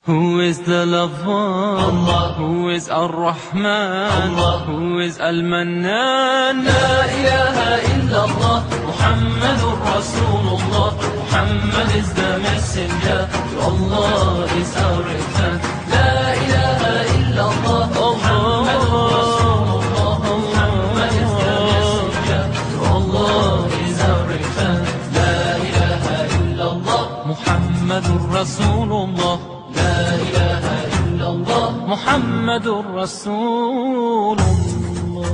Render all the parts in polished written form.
Who is the lover? Allah. Who is Ar-Rahman? Allah. Who is Al-Mannan? La ilaha illallah. Muhammadur Rasulullah. Muhammad is the messenger. To Allah is our return. La ilaha illallah. Muhammadur Rasulullah. Muhammad is the messenger. To Allah is our return. La ilaha illallah. Muhammadur Rasulullah. لا إله إلا الله محمد رسول الله.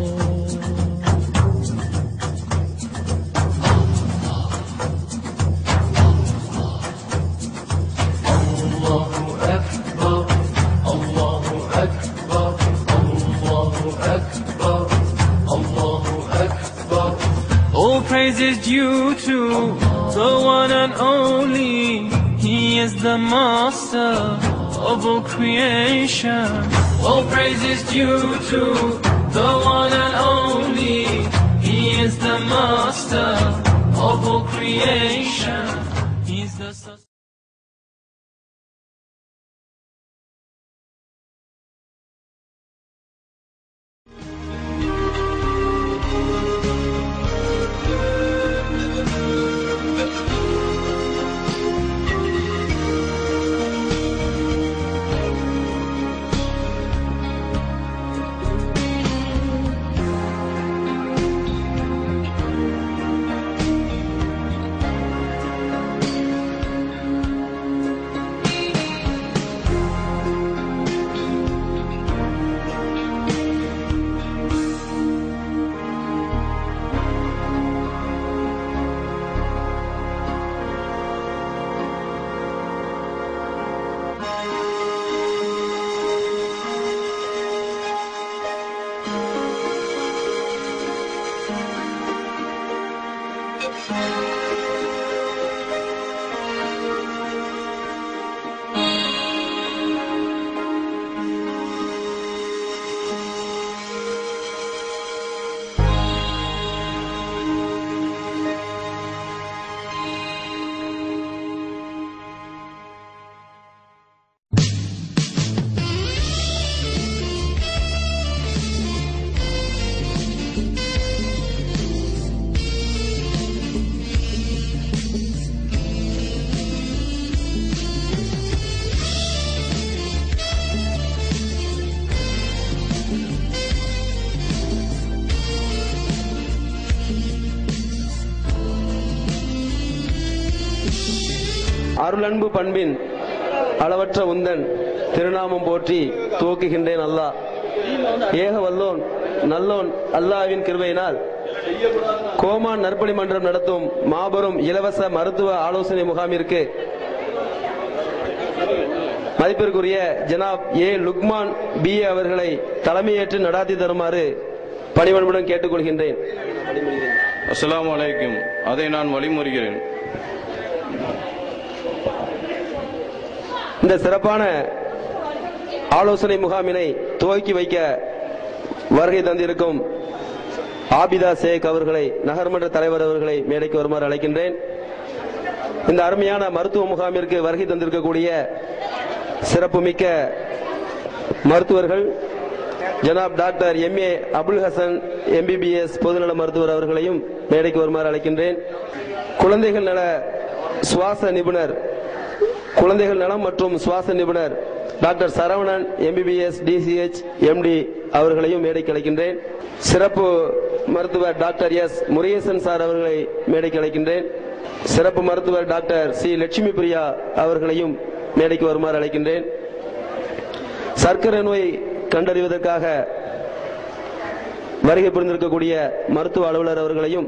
الله أكبر الله أكبر الله أكبر الله أكبر. All praise is due to the one and only. He is the master of all creation. All praise is due to the one and only. He is the master of all creation. He's the அருளன்பு பண்பின் அளவற்ற உந்தன் திருநாமம் போற்றி துவக்குகின்றேன். அல்லாஹ் ஏக வல்லோன் நல்லோன் அல்லாஹ்வின் கிருபையினால் கோமான் நற்பணி மன்றம் நடத்தும் மாபெரும் இலவச மருத்துவ ஆலோசனை முகாமிற்கு மதிப்பிற்குரிய ஜனாப் ஏ லுக்மான் BA அவர்களை தலைமையேற்று நடாத்தி தருமாறு பணிவன்புடன் கேட்டுக்கொள்கின்றேன். அஸ்ஸலாமு அலைக்கும். அதை நான் வழிமுறுகிறேன். இந்த சிறப்பான ஆலோசனை முகாமினை துவக்கி வைக்க வருகை தந்திருக்கும் ஆபிதா ஷேக் அவர்களை, நகர்மன்ற தலைவர் அவர்களை மேடைக்கு வருமாறு அழைக்கின்றேன். இந்த அருமையான மருத்துவ முகாமிற்கு வருகை தந்திருக்கக்கூடிய சிறப்புமிக்க மருத்துவர்கள் ஜனாப் doctor MA Abul Hasan MBBS பொதுநல மருத்துவர் அவர்களையும் மேடைக்கு வருமாறு அழைக்கின்றேன். குழந்தைகள் நல சுவாச நிபுணர், குழந்தைகள் நலம் மற்றும் சுவாச நிபுணர் doctor Saravanan MBBS DCH MD அவர்களையும் மேடைக்கு அழைக்கின்றேன். சிறப்பு மருத்துவர் டாக்டர் S முருகேசன் சார் அவர்களை மேடைக்கு அழைக்கின்றேன். சிறப்பு மருத்துவர் டாக்டர் C லட்சுமி பிரியா அவர்களையும் மேடைக்கு வருமாறு அழைக்கின்றேன். சர்க்கரை நோய் கண்டறிவதற்காக வருகை புரிந்திருக்கக்கூடிய மருத்துவ அலுவலர் அவர்களையும்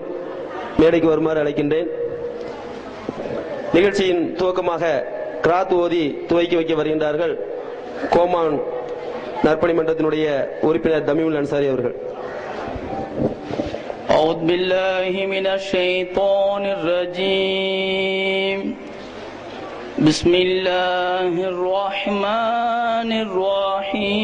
மேடைக்கு வருமாறு அழைக்கின்றேன். நிகழ்ச்சியின் துவக்கமாக கிராத் ஓதி துவக்கி வைக்க வருகின்றார்கள் கோமான் நற்பணி மன்றத்தினுடைய உறுப்பினர் தமிமுல் அன்சாரி அவர்கள். أعوذ بالله من الشيطان الرجيم. بسم الله الرحمن الرحيم.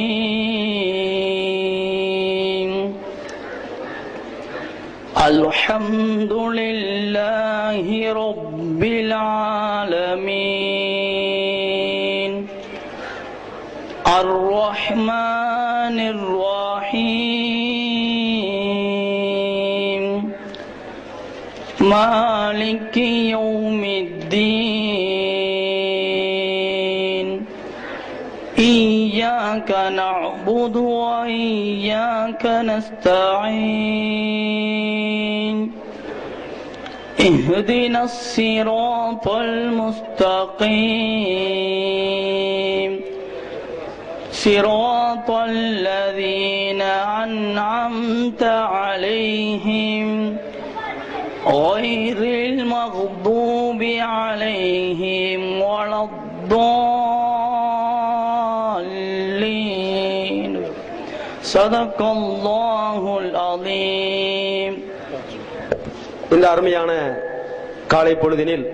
الحمد لله رب العالمين الرحمن الرحيم مالك يوم الدين إياك نعبد وإياك نستعين اهدنا الصراط المستقيم صراط الذين أنعمت عليهم غير المغضوب عليهم ولا الضالين صدق الله العظيم. இந்த அருமையான காலை பொழுதினில்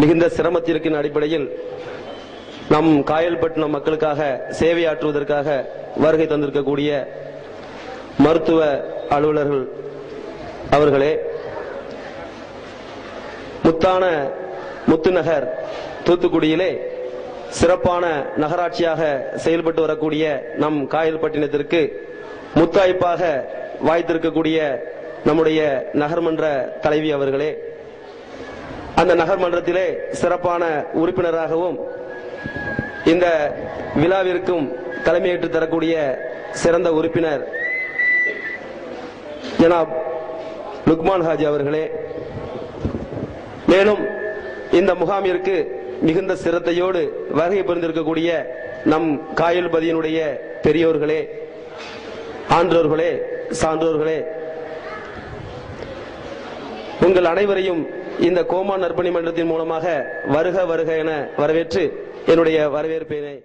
மிகுந்த சிரமத்திற்கின் அடிப்படையில் நம் காயல்பட்டினம் மக்களுக்காக சேவையாற்றுவதற்காக வருகை தந்திருக்கக்கூடிய மருத்துவ அலுவலர்கள் அவர்களே, முத்தான முத்துநகர் தூத்துக்குடியிலே சிறப்பான நகராட்சியாக செயல்பட்டு வரக்கூடிய நம் காயல்பட்டினத்திற்கு முத்தாய்ப்பாக வாய்த்திருக்கக்கூடிய நம்முடைய நகர்மன்ற தலைவி அவர்களே, அந்த நகர்மன்றத்திலே சிறப்பான உறுப்பினராகவும் இந்த விழாவிற்கும் தலைமையேற்று தரக்கூடிய சிறந்த உறுப்பினர் ஜனாப் லுக்மான் ஹாஜி அவர்களே, மேலும் இந்த முகாமிற்கு மிகுந்த சிரத்தையோடு வருகை புரிந்திருக்கக்கூடிய நம் காயல்பதியினுடைய பெரியோர்களே, ஆன்றோர்களே, சான்றோர்களே, உங்கள் அனைவரையும் இந்த கோமான் நற்பணி மன்றத்தின் மூலமாக வருக வருக என வரவேற்று என்னுடைய வரவேற்பினை